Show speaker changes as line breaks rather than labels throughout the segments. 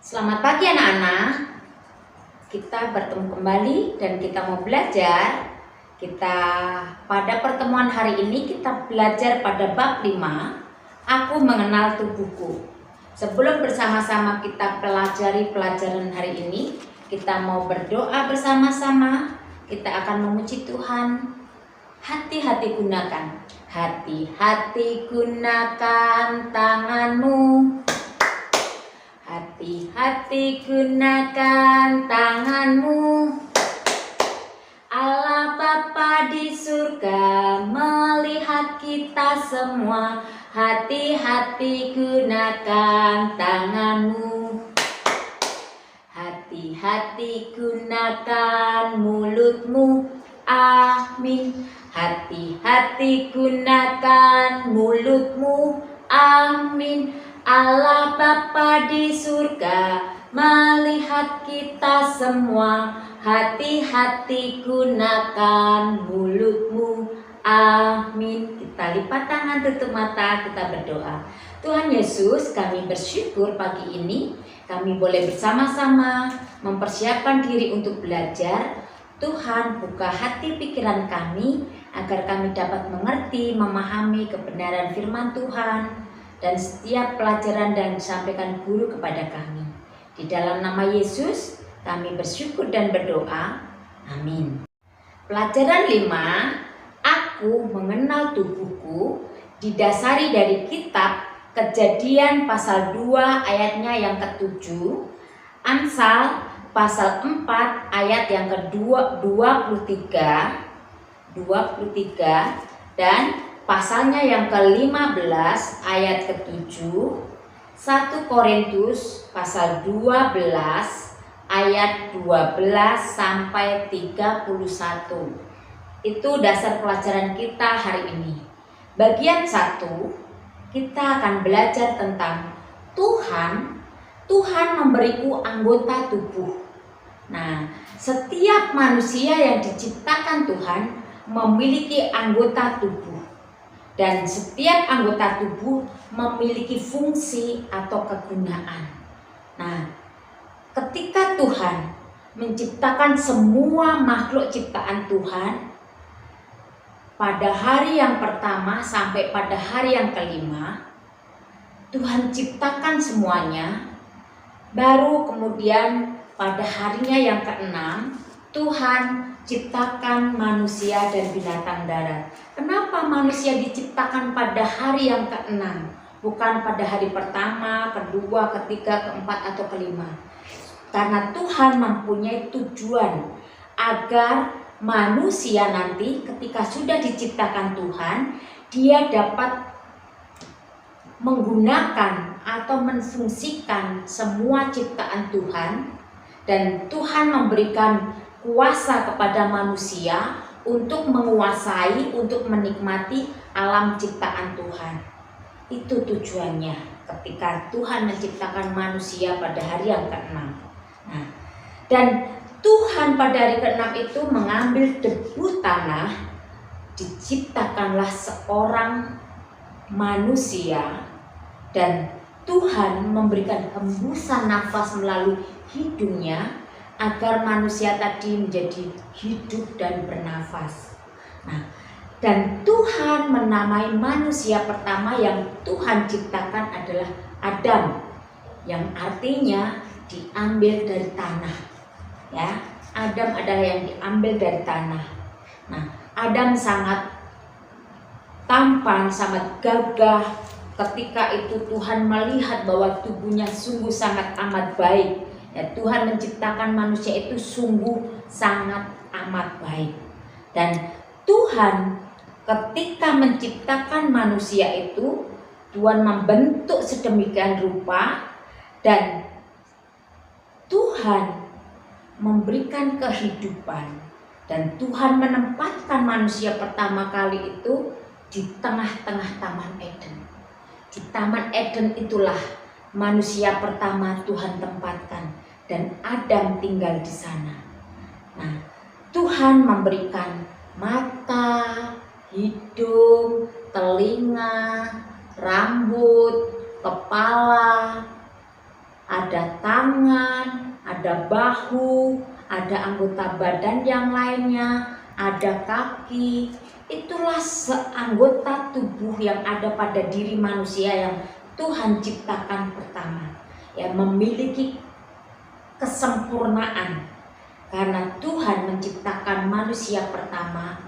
Selamat pagi anak-anak. Kita bertemu kembali dan kita mau belajar. Pada pertemuan hari ini kita belajar pada bab 5, Aku Mengenal Tubuhku. Sebelum bersama-sama kita pelajari pelajaran hari ini, kita mau berdoa bersama-sama. Kita akan memuji Tuhan. Hati-hati gunakan. Hati-hati gunakan tanganmu. Hati-hati gunakan tanganmu. Allah Bapa di surga melihat kita semua. Hati-hati gunakan tanganmu. Hati-hati gunakan mulutmu. Amin. Hati-hati gunakan mulutmu. Amin. Allah Bapa di surga melihat kita semua. Hati-hati gunakan mulutmu. Amin. Kita lipat tangan, tutup mata, kita berdoa. Tuhan Yesus, kami bersyukur pagi ini kami boleh bersama-sama mempersiapkan diri untuk belajar. Tuhan, buka hati pikiran kami agar kami dapat mengerti, memahami kebenaran firman Tuhan dan setiap pelajaran yang disampaikan guru kepada kami. Di dalam nama Yesus kami bersyukur dan berdoa. Amin. Pelajaran 5, Aku Mengenal Tubuhku, didasari dari kitab Kejadian pasal 2 ayatnya yang ke-7, Amsal pasal 4 ayat yang ke-23 dan pasalnya yang ke-15 ayat ke-7, 1 Korintus pasal 12 ayat 12 sampai 31. Itu dasar pelajaran kita hari ini. Bagian 1, kita akan belajar tentang Tuhan memberiku anggota tubuh. Nah, setiap manusia yang diciptakan Tuhan memiliki anggota tubuh. Dan setiap anggota tubuh memiliki fungsi atau kegunaan. Nah, ketika Tuhan menciptakan semua makhluk ciptaan Tuhan, pada hari yang pertama sampai pada hari yang kelima, Tuhan ciptakan semuanya. Baru kemudian pada harinya yang keenam, Tuhan ciptakan manusia dan binatang darat. Kenapa manusia diciptakan pada hari yang keenam? Bukan pada hari pertama, kedua, ketiga, keempat, atau kelima. Karena Tuhan mempunyai tujuan agar manusia nanti ketika sudah diciptakan Tuhan, dia dapat menggunakan atau menfungsikan semua ciptaan Tuhan, dan Tuhan memberikan kuasa kepada manusia untuk menguasai, untuk menikmati alam ciptaan Tuhan. Itu tujuannya ketika Tuhan menciptakan manusia pada hari yang ke-6. Nah, dan Tuhan pada hari ke-6 itu mengambil debu tanah, diciptakanlah seorang manusia, dan Tuhan memberikan hembusan nafas melalui hidungnya agar manusia tadi menjadi hidup dan bernafas. Nah, dan Tuhan menamai manusia pertama yang Tuhan ciptakan adalah Adam, yang artinya diambil dari tanah. Ya, Adam adalah yang diambil dari tanah. Nah, Adam sangat tampan, sangat gagah. Ketika itu Tuhan melihat bahwa tubuhnya sungguh sangat amat baik. Ya, Tuhan menciptakan manusia itu sungguh sangat amat baik. Dan Tuhan ketika menciptakan manusia itu, Tuhan membentuk sedemikian rupa, dan Tuhan memberikan kehidupan, dan Tuhan menempatkan manusia pertama kali itu di tengah-tengah Taman Eden. Di Taman Eden itulah manusia pertama Tuhan tempatkan, dan Adam tinggal di sana. Nah, Tuhan memberikan mata, hidung, telinga, rambut, kepala, ada tangan, ada bahu, ada anggota badan yang lainnya, ada kaki. Itulah seanggota tubuh yang ada pada diri manusia yang Tuhan ciptakan pertama, yang memiliki kesempurnaan. Karena Tuhan menciptakan manusia pertama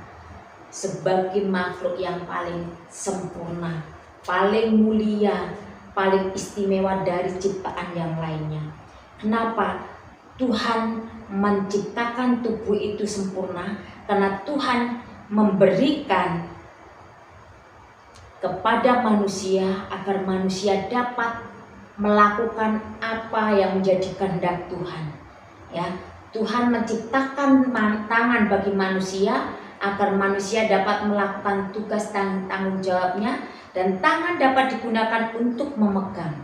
sebagai makhluk yang paling sempurna, paling mulia, paling istimewa dari ciptaan yang lainnya. Kenapa Tuhan menciptakan tubuh itu sempurna? Karena Tuhan memberikan kepada manusia agar manusia dapat melakukan apa yang menjadi kehendak Tuhan. Ya, Tuhan menciptakan tangan bagi manusia agar manusia dapat melakukan tugas tanggung jawabnya, dan tangan dapat digunakan untuk memegang,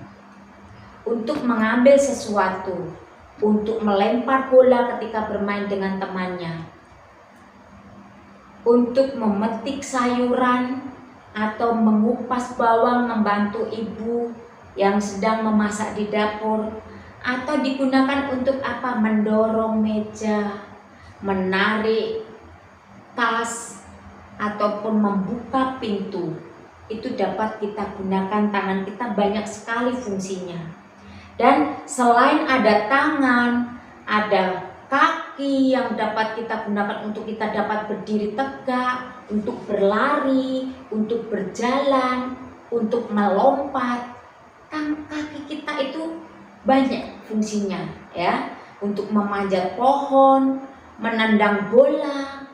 untuk mengambil sesuatu, untuk melempar bola ketika bermain dengan temannya, untuk memetik sayuran atau mengupas bawang membantu ibu yang sedang memasak di dapur, atau digunakan untuk apa? Mendorong meja, menarik tas, ataupun membuka pintu. Itu dapat kita gunakan tangan kita, banyak sekali fungsinya. Dan selain ada tangan, ada kaki yang dapat kita gunakan untuk kita dapat berdiri tegak, untuk berlari, untuk berjalan, untuk melompat. Kaki kita itu banyak fungsinya, ya, untuk memanjat pohon, menendang bola.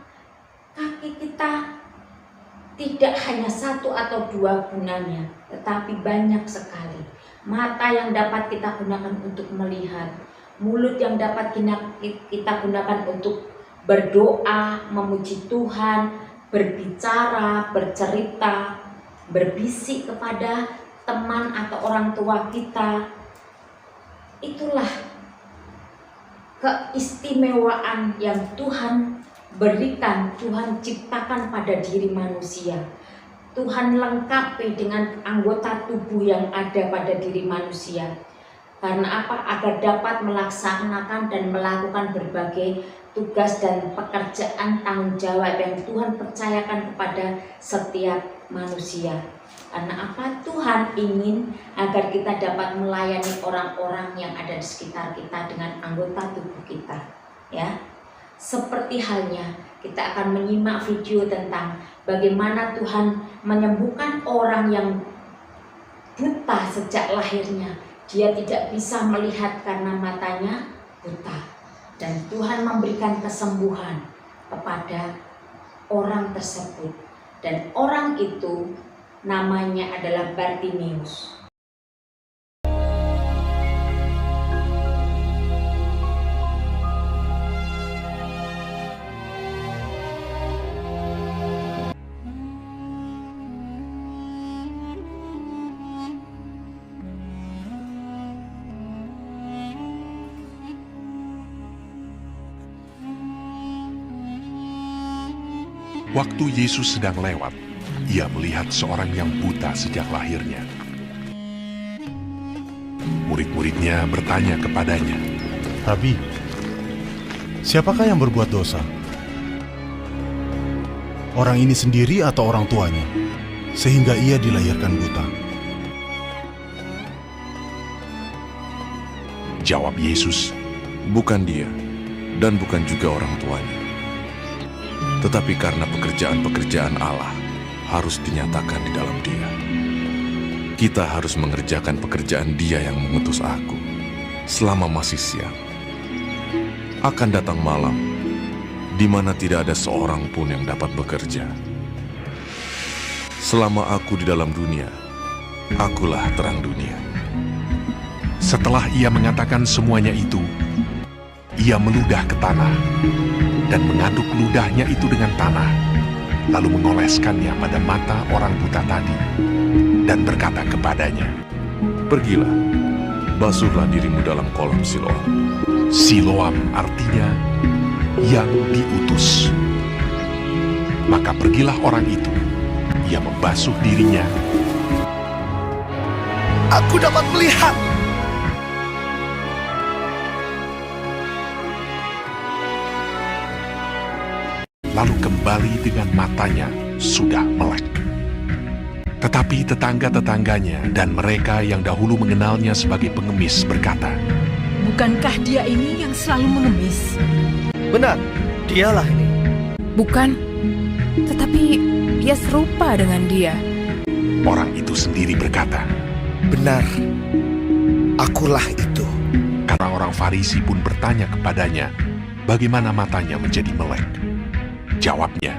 Kaki kita tidak hanya satu atau dua gunanya, tetapi banyak sekali. Mata yang dapat kita gunakan untuk melihat, mulut yang dapat kita gunakan untuk berdoa, memuji Tuhan, berbicara, bercerita, berbisik kepada teman atau orang tua kita. Itulah keistimewaan yang Tuhan berikan, Tuhan ciptakan pada diri manusia. Tuhan lengkapi dengan anggota tubuh yang ada pada diri manusia. Karena apa? Agar dapat melaksanakan dan melakukan berbagai tugas dan pekerjaan tanggung jawab yang Tuhan percayakan kepada setiap manusia. Karena apa? Tuhan ingin agar kita dapat melayani orang-orang yang ada di sekitar kita dengan anggota tubuh kita, ya. Seperti halnya kita akan menyimak video tentang bagaimana Tuhan menyembuhkan orang yang buta sejak lahirnya. Dia tidak bisa melihat karena matanya buta, dan Tuhan memberikan kesembuhan kepada orang tersebut, dan orang itu namanya adalah Bartimeus.
Waktu Yesus sedang lewat, ia melihat seorang yang buta sejak lahirnya. Murid-muridnya bertanya kepadanya,
"Rabi, siapakah yang berbuat dosa? Orang ini sendiri atau orang tuanya, sehingga ia dilahirkan buta?"
Jawab Yesus,
"Bukan dia, dan bukan juga orang tuanya. Tetapi karena pekerjaan-pekerjaan Allah harus dinyatakan di dalam Dia. Kita harus mengerjakan pekerjaan Dia yang mengutus aku selama masih siang. Akan datang malam, di mana tidak ada seorang pun yang dapat bekerja. Selama aku di dalam dunia, akulah terang dunia."
Setelah ia mengatakan semuanya itu, ia meludah ke tanah dan mengaduk ludahnya itu dengan tanah, lalu mengoleskannya pada mata orang buta tadi, dan berkata kepadanya,
"Pergilah, basuhlah dirimu dalam kolam Siloam."
Siloam artinya yang diutus. Maka pergilah orang itu, ia membasuh dirinya. "Aku dapat melihat," lalu kembali dengan matanya sudah melek. Tetapi tetangga-tetangganya dan mereka yang dahulu mengenalnya sebagai pengemis berkata,
Bukankah dia ini yang selalu mengemis?
Benar, dialah ini.
Bukan, tetapi ia serupa dengan dia.
orang itu sendiri berkata,
Benar, akulah itu.
Karena orang Farisi pun bertanya kepadanya, bagaimana matanya menjadi melek. Jawabnya,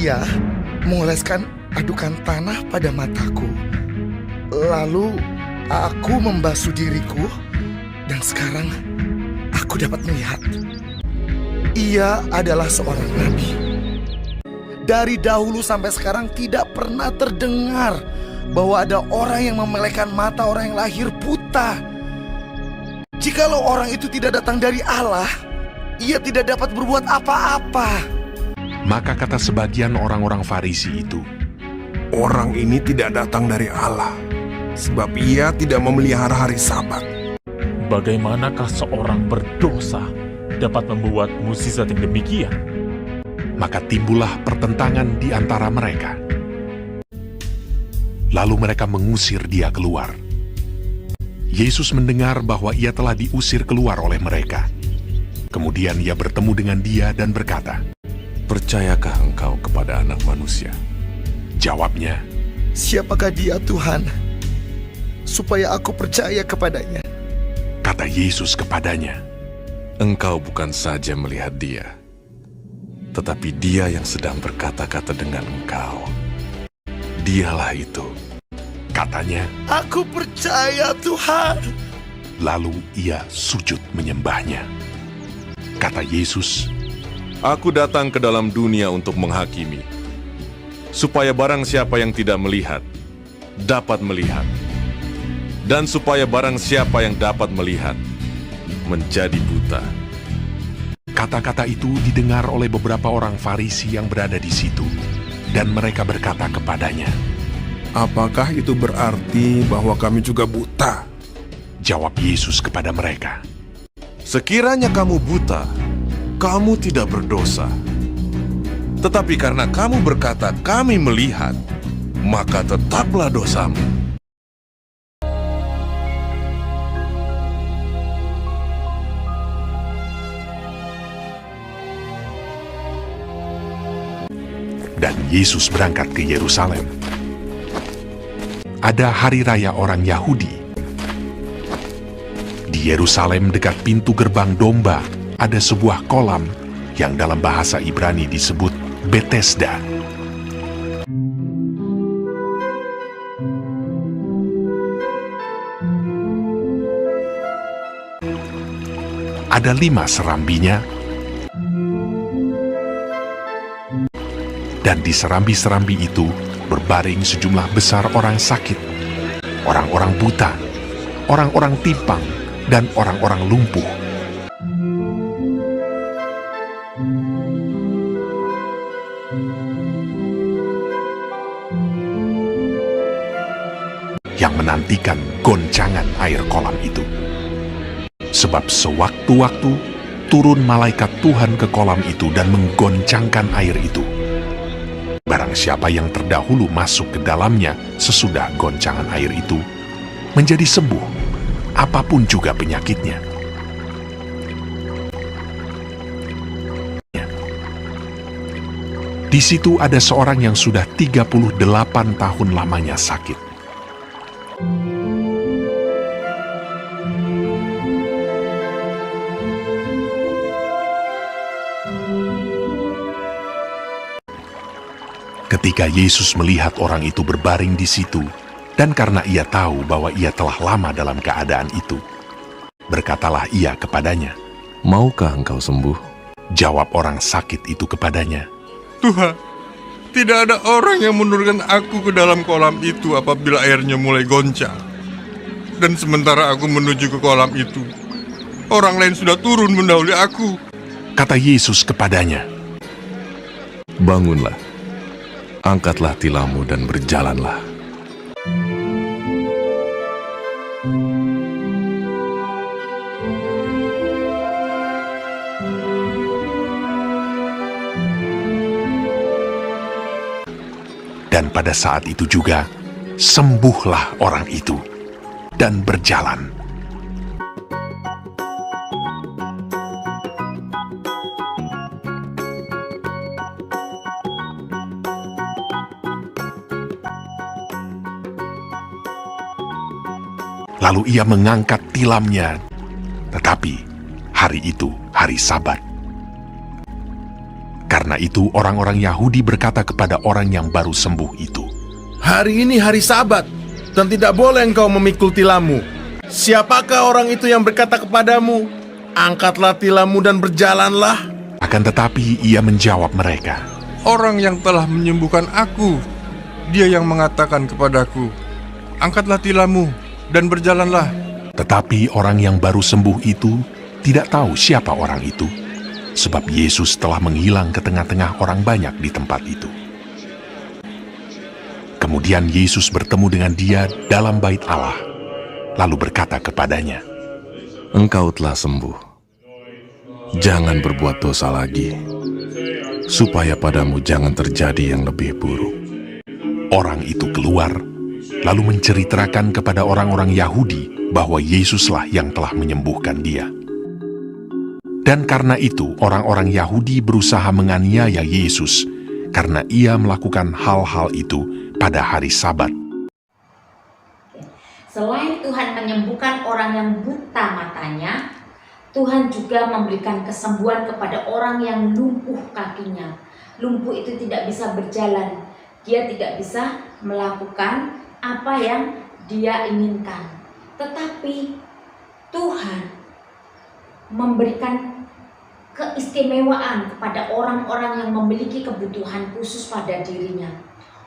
Ia mengoleskan adukan tanah pada mataku. Lalu aku membasuh diriku, dan sekarang aku dapat melihat. Ia adalah seorang nabi. Dari dahulu sampai sekarang tidak pernah terdengar bahwa ada orang yang memelekkan mata orang yang lahir buta. Jikalau orang itu tidak datang dari Allah, ia tidak dapat berbuat apa-apa.
maka kata sebagian orang-orang Farisi itu,
Orang ini tidak datang dari Allah, sebab ia tidak memelihara hari Sabat.
Bagaimanakah seorang berdosa dapat membuat mukjizat yang demikian?
maka timbullah pertentangan di antara mereka. Lalu mereka mengusir dia keluar. Yesus mendengar bahwa ia telah diusir keluar oleh mereka. Kemudian ia bertemu dengan dia dan berkata,
Percayakah engkau kepada Anak Manusia?
Jawabnya,
Siapakah dia, Tuhan, supaya aku percaya kepadanya?
kata Yesus kepadanya,
Engkau bukan saja melihat dia, tetapi dia yang sedang berkata-kata dengan engkau. Dialah itu.
katanya,
Aku percaya, Tuhan.
lalu ia sujud menyembahnya. Kata Yesus,
Aku datang ke dalam dunia untuk menghakimi, supaya barang siapa yang tidak melihat, dapat melihat. Dan supaya barang siapa yang dapat melihat, menjadi buta.
kata-kata itu didengar oleh beberapa orang Farisi yang berada di situ, dan mereka berkata kepadanya.
Apakah itu berarti bahwa kami juga buta?
Jawab Yesus kepada mereka,
Sekiranya kamu buta, kamu tidak berdosa. Tetapi karena kamu berkata, kami melihat, maka tetaplah dosamu.
dan Yesus berangkat ke Yerusalem. Ada hari raya orang Yahudi. Di Yerusalem dekat pintu gerbang domba ada sebuah kolam yang dalam bahasa Ibrani disebut Betesda. Ada 5 serambinya, dan di serambi-serambi itu berbaring sejumlah besar orang sakit, orang-orang buta, orang-orang timpang, dan orang-orang lumpuh. Yang menantikan goncangan air kolam itu. Sebab sewaktu-waktu turun malaikat Tuhan ke kolam itu dan menggoncangkan air itu. Barang siapa yang terdahulu masuk ke dalamnya sesudah goncangan air itu, menjadi sembuh, apapun juga penyakitnya. Di situ ada seorang yang sudah 38 tahun lamanya sakit. Ketika Yesus melihat orang itu berbaring di situ, dan karena ia tahu bahwa ia telah lama dalam keadaan itu, berkatalah ia kepadanya,
Maukah engkau sembuh?
Jawab orang sakit itu kepadanya,
Tuhan, tidak ada orang yang menurunkan aku ke dalam kolam itu apabila airnya mulai goncang. Dan sementara aku menuju ke kolam itu, orang lain sudah turun mendahului aku.
Kata Yesus kepadanya,
Bangunlah, angkatlah tilammu dan berjalanlah.
Dan pada saat itu juga, sembuhlah orang itu dan berjalan. Lalu ia mengangkat tilamnya, tetapi hari itu hari Sabat. Karena itu orang-orang Yahudi berkata kepada orang yang baru sembuh itu,
Hari ini hari Sabat, dan tidak boleh engkau memikul tilammu. Siapakah orang itu yang berkata kepadamu, angkatlah tilammu dan berjalanlah?
Akan tetapi ia menjawab mereka,
Orang yang telah menyembuhkan aku, dia yang mengatakan kepadaku, angkatlah tilammu dan berjalanlah.
Tetapi orang yang baru sembuh itu tidak tahu siapa orang itu, sebab Yesus telah menghilang ke tengah-tengah orang banyak di tempat itu. Kemudian Yesus bertemu dengan dia dalam bait Allah, lalu berkata kepadanya,
Engkau telah sembuh. Jangan berbuat dosa lagi, supaya padamu jangan terjadi yang lebih buruk.
Orang itu keluar, lalu menceritakan kepada orang-orang Yahudi bahwa Yesuslah yang telah menyembuhkan dia. Dan karena itu orang-orang Yahudi berusaha menganiaya Yesus karena ia melakukan hal-hal itu pada hari Sabat.
Selain Tuhan menyembuhkan orang yang buta matanya, Tuhan juga memberikan kesembuhan kepada orang yang lumpuh kakinya. Lumpuh itu tidak bisa berjalan, dia tidak bisa melakukan apa yang dia inginkan. Tetapi Tuhan memberikan keistimewaan kepada orang-orang yang memiliki kebutuhan khusus pada dirinya.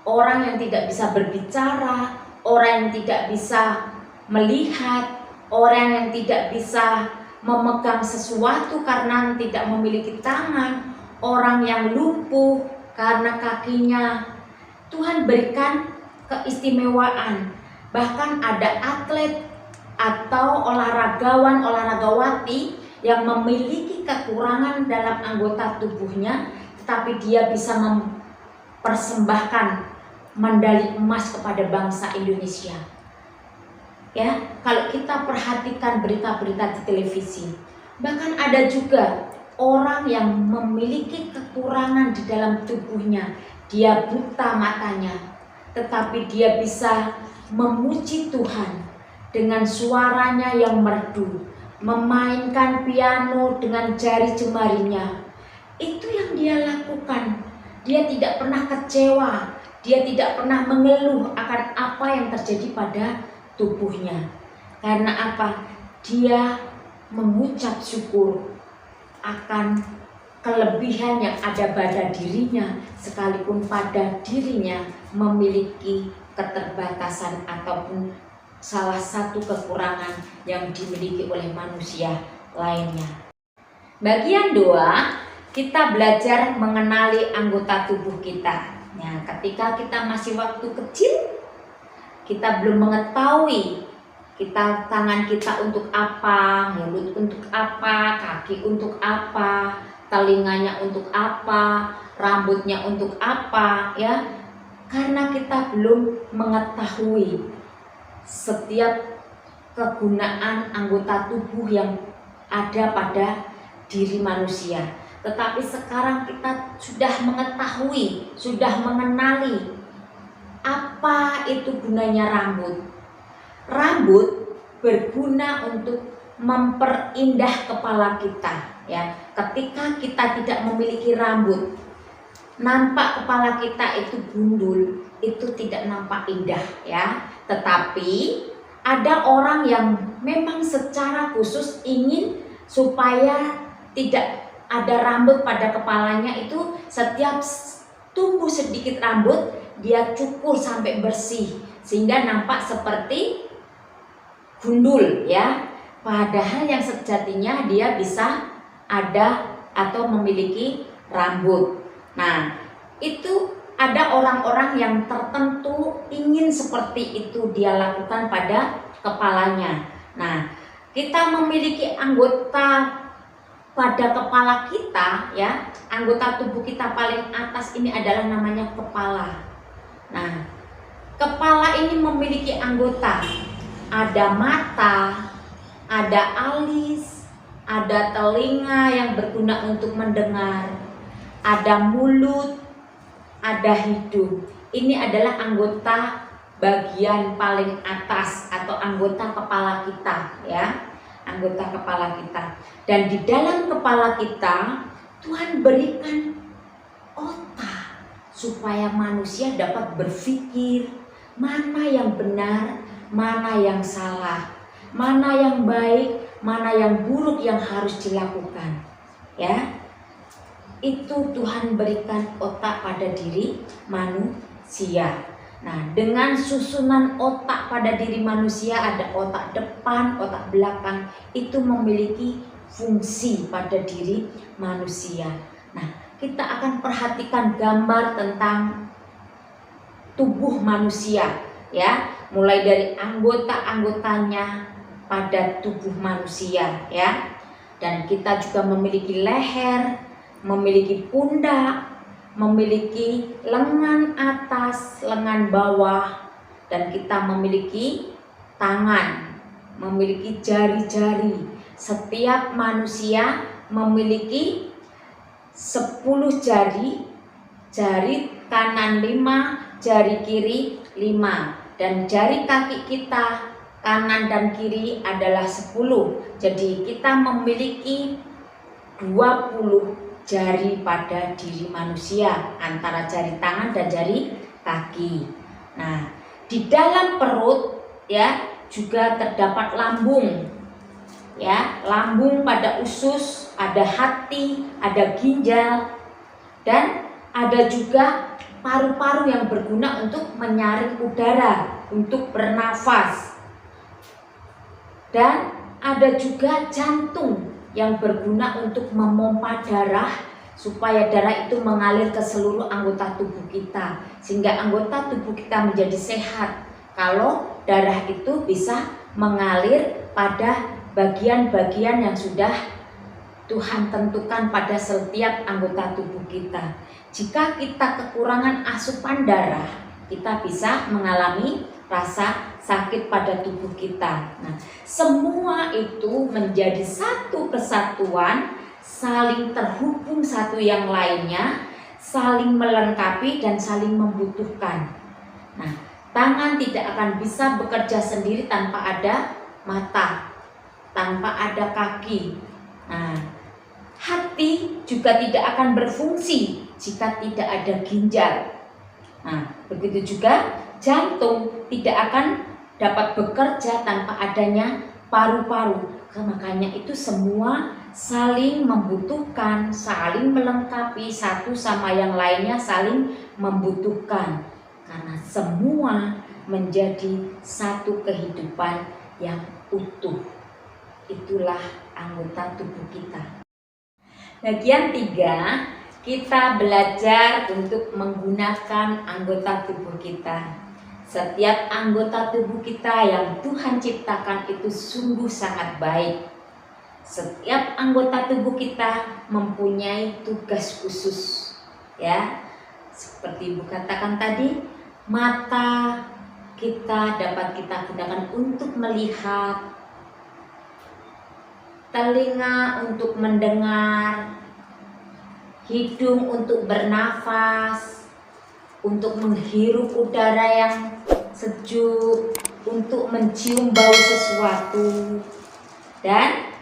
Orang yang tidak bisa berbicara, orang yang tidak bisa melihat, orang yang tidak bisa memegang sesuatu karena tidak memiliki tangan, orang yang lumpuh karena kakinya. Tuhan berikan keistimewaan. Bahkan ada atlet atau olahragawati yang memiliki kekurangan dalam anggota tubuhnya, tetapi dia bisa mempersembahkan medali emas kepada bangsa Indonesia. Ya, kalau kita perhatikan berita-berita di televisi, bahkan ada juga orang yang memiliki kekurangan di dalam tubuhnya, dia buta matanya, tetapi dia bisa memuji Tuhan dengan suaranya yang merdu, memainkan piano dengan jari jemarinya. Itu yang dia lakukan. Dia tidak pernah kecewa, dia tidak pernah mengeluh akan apa yang terjadi pada tubuhnya. Karena apa? Dia mengucap syukur akan kelebihan yang ada pada dirinya, sekalipun pada dirinya memiliki keterbatasan ataupun salah satu kekurangan yang dimiliki oleh manusia lainnya. Bagian 2, kita belajar mengenali anggota tubuh kita. Nah, ketika kita masih waktu kecil, kita belum mengetahui tangan kita untuk apa, mulut untuk apa, kaki untuk apa, telinganya untuk apa, rambutnya untuk apa, ya. Karena kita belum mengetahui setiap kegunaan anggota tubuh yang ada pada diri manusia. Tetapi sekarang kita sudah mengetahui, sudah mengenali apa itu gunanya rambut. Rambut berguna untuk memperindah kepala kita, ya. Ketika kita tidak memiliki rambut, nampak kepala kita itu gundul, itu tidak nampak indah, ya. Tetapi ada orang yang memang secara khusus ingin supaya tidak ada rambut pada kepalanya, itu setiap tumbuh sedikit rambut dia cukur sampai bersih sehingga nampak seperti gundul, ya. Padahal yang sejatinya dia bisa ada atau memiliki rambut. Nah, itu ada orang-orang yang tertentu ingin seperti itu dia lakukan pada kepalanya. Nah, kita memiliki anggota pada kepala kita, ya, anggota tubuh kita paling atas ini adalah namanya kepala. Nah, kepala ini memiliki anggota. Ada mata, ada alis, ada telinga yang berguna untuk mendengar, ada mulut, ada hidung. Ini adalah anggota bagian paling atas atau anggota kepala kita, ya. Anggota kepala kita. Dan di dalam kepala kita Tuhan berikan otak supaya manusia dapat berpikir mana yang benar, mana yang salah, mana yang baik, mana yang buruk yang harus dilakukan. Ya. Itu Tuhan berikan otak pada diri manusia. Nah, dengan susunan otak pada diri manusia, ada otak depan, otak belakang, itu memiliki fungsi pada diri manusia. Nah, kita akan perhatikan gambar tentang tubuh manusia, ya, mulai dari anggota-anggotanya pada tubuh manusia, ya. Dan kita juga memiliki leher, memiliki pundak, memiliki lengan atas, lengan bawah, dan kita memiliki tangan, memiliki jari-jari. Setiap manusia memiliki 10 jari, jari kanan 5, jari kiri 5, dan jari kaki kita kanan dan kiri adalah 10. Jadi kita memiliki 20 jari pada diri manusia, antara jari tangan dan jari kaki. Nah, di dalam perut, ya, juga terdapat lambung. Ya, lambung pada usus, ada hati, ada ginjal, dan ada juga paru-paru yang berguna untuk menyaring udara, untuk bernafas. Dan ada juga jantung yang berguna untuk memompa darah supaya darah itu mengalir ke seluruh anggota tubuh kita, sehingga anggota tubuh kita menjadi sehat kalau darah itu bisa mengalir pada bagian-bagian yang sudah Tuhan tentukan pada setiap anggota tubuh kita. Jika kita kekurangan asupan darah, kita bisa mengalami rasa sakit pada tubuh kita. Nah, semua itu menjadi satu kesatuan, saling terhubung satu yang lainnya, saling melengkapi dan saling membutuhkan. Nah, tangan tidak akan bisa bekerja sendiri tanpa ada mata, tanpa ada kaki. Nah, hati juga tidak akan berfungsi jika tidak ada ginjal. Nah, begitu juga jantung tidak akan dapat bekerja tanpa adanya paru-paru. Makanya itu semua saling membutuhkan, saling melengkapi, satu sama yang lainnya saling membutuhkan. Karena semua menjadi satu kehidupan yang utuh. Itulah anggota tubuh kita. Bagian 3, kita belajar untuk menggunakan anggota tubuh kita. Setiap anggota tubuh kita yang Tuhan ciptakan itu sungguh sangat baik. Setiap anggota tubuh kita mempunyai tugas khusus, ya. Seperti Ibu katakan tadi, mata kita dapat kita gunakan untuk melihat, telinga untuk mendengar, hidung untuk bernafas, untuk menghirup udara yang sejuk, untuk mencium bau sesuatu. Dan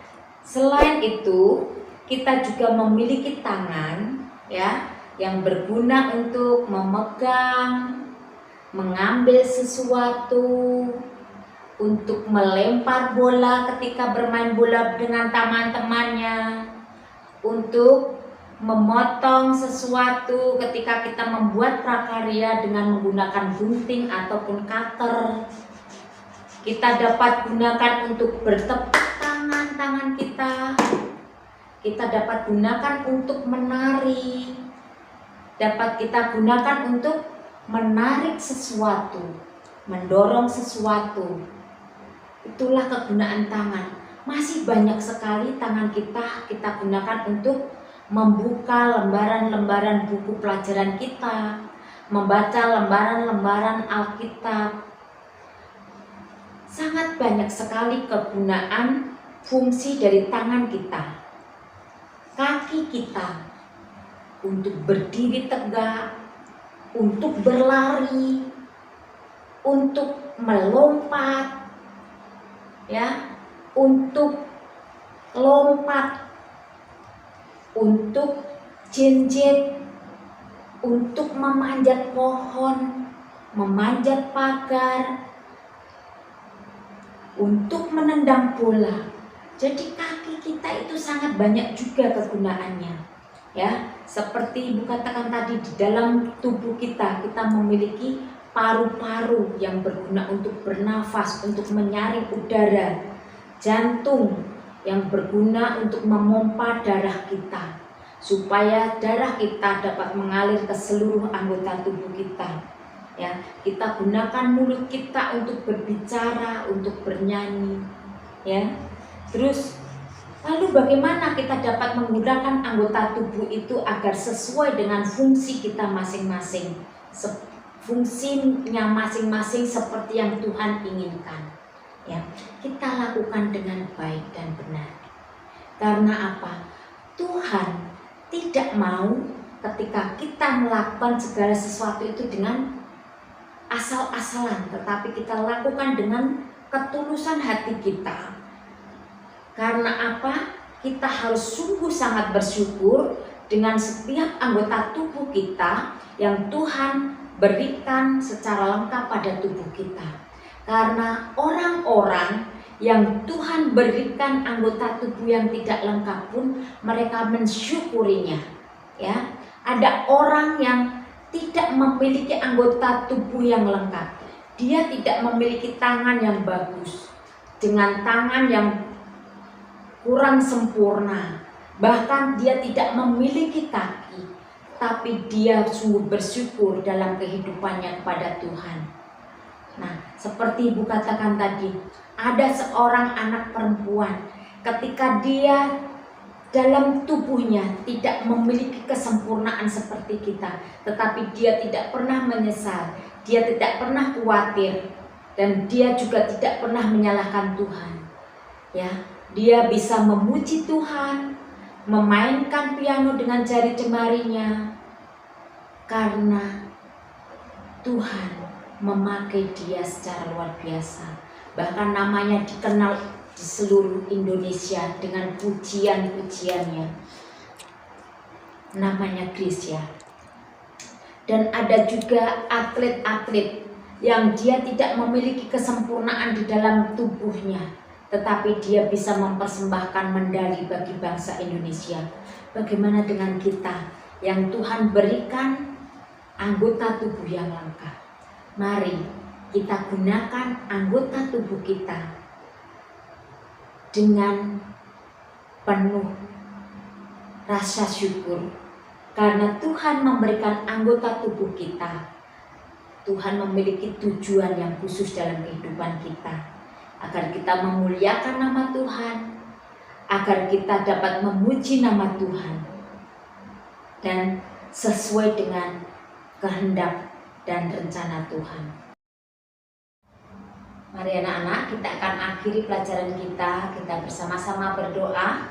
selain itu, kita juga memiliki tangan, ya, yang berguna untuk memegang, mengambil sesuatu, untuk melempar bola ketika bermain bola dengan teman-temannya, untuk memotong sesuatu ketika kita membuat prakarya dengan menggunakan gunting ataupun cutter. Kita dapat gunakan untuk bertepuk tangan kita. Kita dapat gunakan untuk menari. Dapat kita gunakan untuk menarik sesuatu, mendorong sesuatu. Itulah kegunaan tangan. Masih banyak sekali tangan kita gunakan untuk membuka lembaran-lembaran buku pelajaran kita, membaca lembaran-lembaran Alkitab. Sangat banyak sekali kegunaan fungsi dari tangan kita, kaki kita, untuk berdiri tegak, untuk berlari, untuk melompat, ya, untuk lompat, untuk jinjit, untuk memanjat pohon, memanjat pagar, untuk menendang bola. Jadi kaki kita itu sangat banyak juga kegunaannya. Ya, seperti Ibu katakan tadi, di dalam tubuh kita memiliki paru-paru yang berguna untuk bernafas, untuk menyaring udara, jantung yang berguna untuk memompa darah kita, supaya darah kita dapat mengalir ke seluruh anggota tubuh kita. Ya, kita gunakan mulut kita untuk berbicara, untuk bernyanyi, ya. Terus lalu bagaimana kita dapat menggunakan anggota tubuh itu agar sesuai dengan fungsi kita masing-masing, fungsinya masing-masing seperti yang Tuhan inginkan. Ya, kita lakukan dengan baik dan benar. Karena apa? Tuhan tidak mau ketika kita melakukan segala sesuatu itu dengan asal-asalan, tetapi kita lakukan dengan ketulusan hati kita. Karena apa? Kita harus sungguh sangat bersyukur dengan setiap anggota tubuh kita yang Tuhan berikan secara lengkap pada tubuh kita. Karena orang-orang yang Tuhan berikan anggota tubuh yang tidak lengkap pun mereka mensyukurinya. Ya, ada orang yang tidak memiliki anggota tubuh yang lengkap. Dia tidak memiliki tangan yang bagus, dengan tangan yang kurang sempurna. Bahkan dia tidak memiliki kaki, tapi dia sungguh bersyukur dalam kehidupannya kepada Tuhan. Nah, seperti Ibu katakan tadi, ada seorang anak perempuan ketika dia dalam tubuhnya tidak memiliki kesempurnaan seperti kita, tetapi dia tidak pernah menyesal, dia tidak pernah khawatir, dan dia juga tidak pernah menyalahkan Tuhan. Ya, dia bisa memuji Tuhan, memainkan piano dengan jari jemarinya, karena Tuhan memakai dia secara luar biasa. Bahkan namanya dikenal di seluruh Indonesia dengan pujian-pujiannya. Namanya Grisya. Dan ada juga atlet-atlet yang dia tidak memiliki kesempurnaan di dalam tubuhnya, tetapi dia bisa mempersembahkan medali bagi bangsa Indonesia. Bagaimana dengan kita yang Tuhan berikan anggota tubuh yang lengkap? Mari kita gunakan anggota tubuh kita dengan penuh rasa syukur, karena Tuhan memberikan anggota tubuh kita. Tuhan memiliki tujuan yang khusus dalam kehidupan kita, agar kita memuliakan nama Tuhan, agar kita dapat memuji nama Tuhan, dan sesuai dengan kehendak dan rencana Tuhan. Mari anak-anak, kita akan akhiri pelajaran kita. Kita bersama-sama berdoa.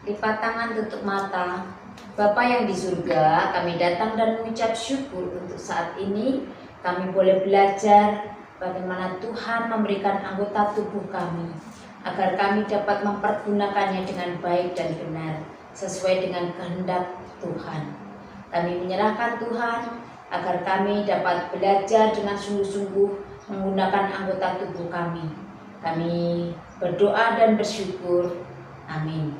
Lipat tangan, tutup mata. Bapa yang di surga, kami datang dan mengucap syukur untuk saat ini. Kami boleh belajar bagaimana Tuhan memberikan anggota tubuh kami, agar kami dapat mempergunakannya dengan baik dan benar, sesuai dengan kehendak Tuhan. Kami menyerahkan Tuhan, agar kami dapat belajar dengan sungguh-sungguh menggunakan anggota tubuh kami. Kami berdoa dan bersyukur. Amin.